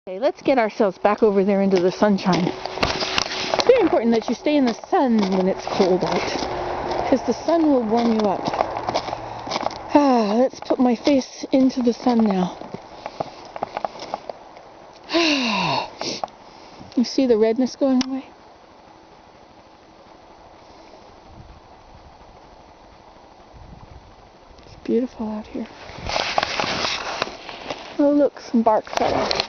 Okay, let's get ourselves back over there into the sunshine. It's very important that you stay in the sun when it's cold out, because the sun will warm you up. Let's put my face into the sun now. You see the redness going away? It's beautiful out here. Oh look, some bark fell off.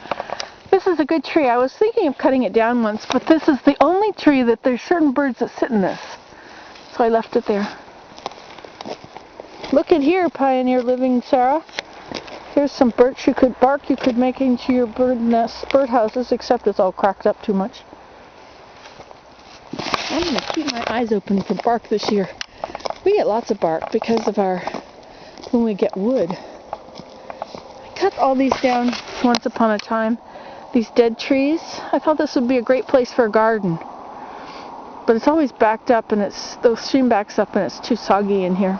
This is a good tree. I was thinking of cutting it down once, but this is the only tree that there's certain birds that sit in this. So I left it there. Look at here, pioneer living, Sarah. Here's some bark you could make into your bird houses, except it's all cracked up too much. I'm going to keep my eyes open for bark this year. We get lots of bark because of when we get wood. I cut all these down once upon a time, these dead trees. I thought this would be a great place for a garden. But it's always backed up, and the stream backs up and it's too soggy in here.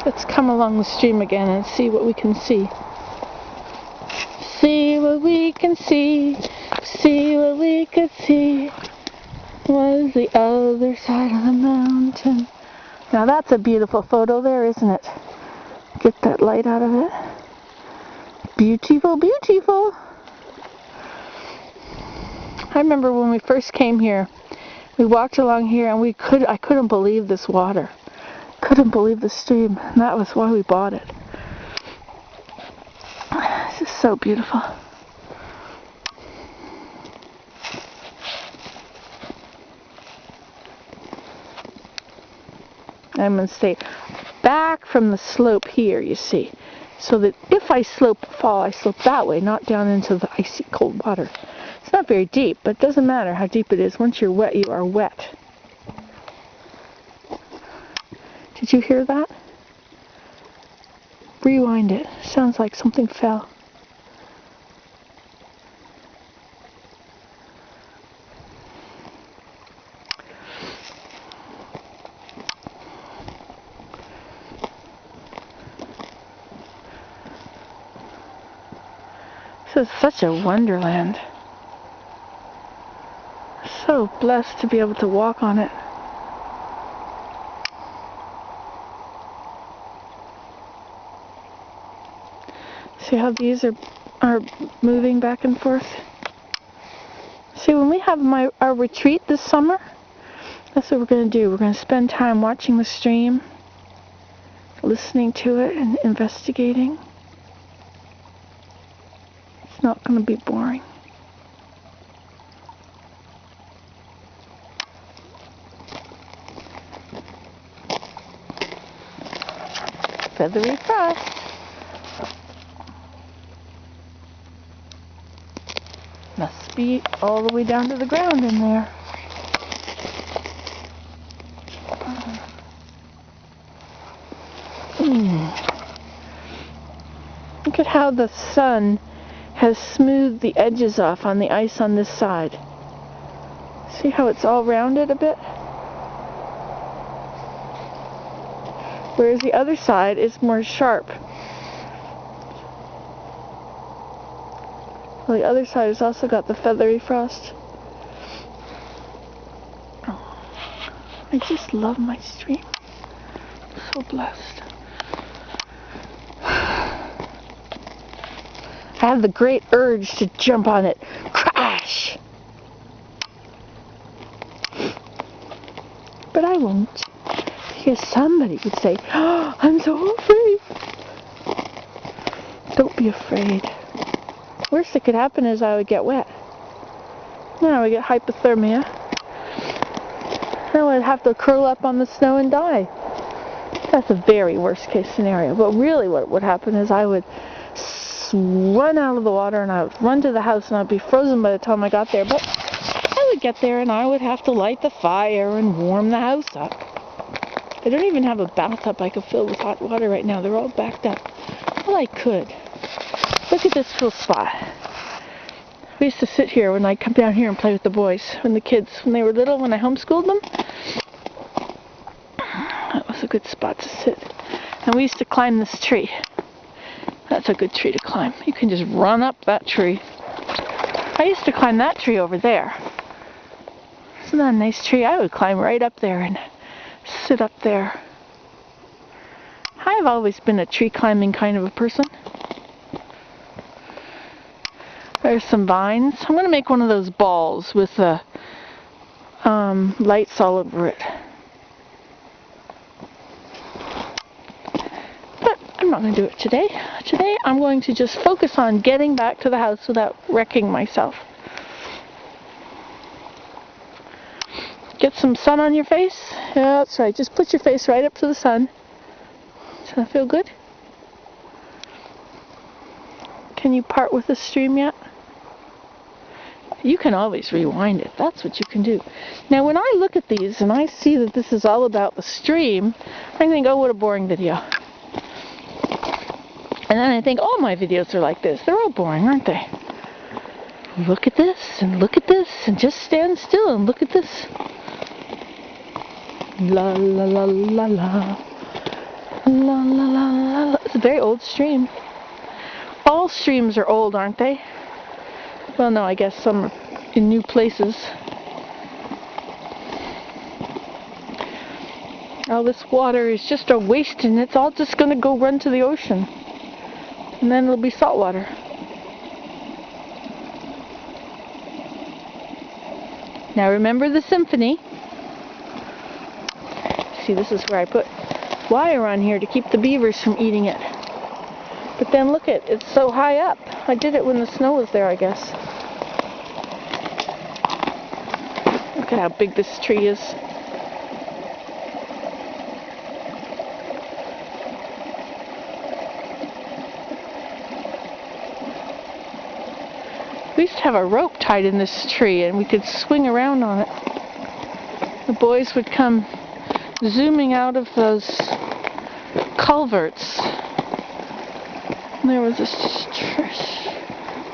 Let's come along the stream again and see what we can see. See what we can see. See what we could see. Was the other side of the mountain. Now that's a beautiful photo there, isn't it? Get that light out of it. Beautiful, beautiful. I remember when we first came here, we walked along here and I couldn't believe this water. Couldn't believe the stream, and that was why we bought it. This is so beautiful. I'm going to stay back from the slope here, you see, so that if I fall, I slope that way, not down into the icy cold water. It's not very deep, but it doesn't matter how deep it is. Once you're wet, you are wet. Did you hear that? Rewind it. Sounds like something fell. This is such a wonderland. So blessed to be able to walk on it. See how these are moving back and forth? See, when we have our retreat this summer, that's what we're going to do. We're going to spend time watching the stream, listening to it, and investigating. It's not going to be boring. Feathery frost. Must be all the way down to the ground in there. Look at how the sun has smoothed the edges off on the ice on this side. See how it's all rounded a bit? Whereas the other side is more sharp. Well, the other side has also got the feathery frost. I just love my stream. I'm so blessed. I have the great urge to jump on it. Crash! But I won't. Because somebody would say, "Oh, I'm so afraid." Don't be afraid. Worst that could happen is I would get wet. Then I would get hypothermia. Then I would have to curl up on the snow and die. That's a very worst case scenario. But really what would happen is I would run out of the water and I would run to the house and I'd be frozen by the time I got there. But I would get there and I would have to light the fire and warm the house up. I don't even have a bathtub I could fill with hot water right now. They're all backed up. Well, I could. Look at this cool spot. We used to sit here when I'd come down here and play with the boys, when they were little, when I homeschooled them. That was a good spot to sit. And we used to climb this tree. That's a good tree to climb. You can just run up that tree. I used to climb that tree over there. Isn't that a nice tree? I would climb right up there and sit up there. I've always been a tree climbing kind of a person. There's some vines. I'm going to make one of those balls with the lights all over it. But I'm not going to do it today. Today I'm going to just focus on getting back to the house without wrecking myself. Get some sun on your face. Yeah, that's right. Just put your face right up to the sun. Does that feel good? Can you part with the stream yet? You can always rewind it. That's what you can do. Now, when I look at these and I see that this is all about the stream, I think, oh, what a boring video. And then I think, all my videos are like this. They're all boring, aren't they? Look at this, and look at this, and just stand still and look at this. La la la la la. La la la la la. It's a very old stream. All streams are old, aren't they? Well, no, I guess some are in new places. All this water is just a waste, and it's all just going to go run to the ocean. And then it'll be salt water. Now remember the symphony. See, this is where I put wire on here to keep the beavers from eating it. But then look at it, it's so high up. I did it when the snow was there, I guess. Look at how big this tree is. We used to have a rope tied in this tree and we could swing around on it. The boys would come zooming out of those culverts. And there was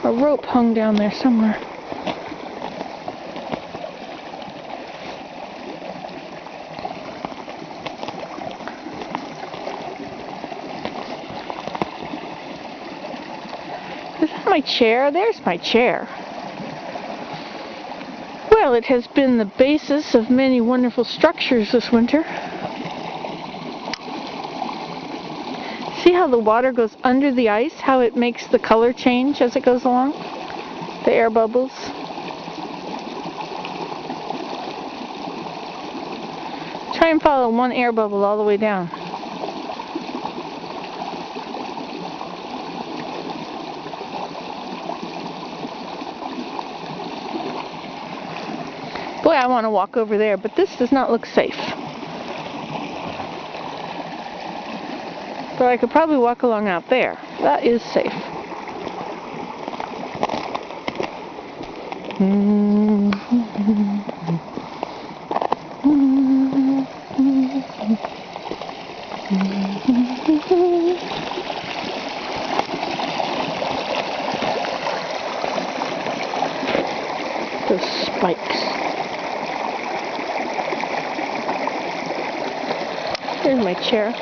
a rope hung down there somewhere. Is that my chair? There's my chair. Well, it has been the basis of many wonderful structures this winter. See how the water goes under the ice? How it makes the color change as it goes along? The air bubbles. Try and follow one air bubble all the way down. Boy, I want to walk over there, but this does not look safe. But I could probably walk along out there. That is safe. Those spikes. Here's my chair.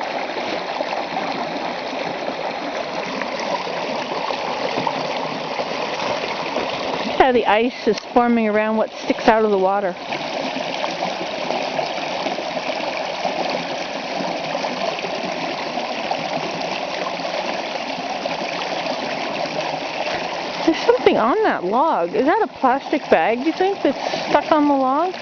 How the ice is forming around what sticks out of the water. There's something on that log. Is that a plastic bag, do you think, that's stuck on the log?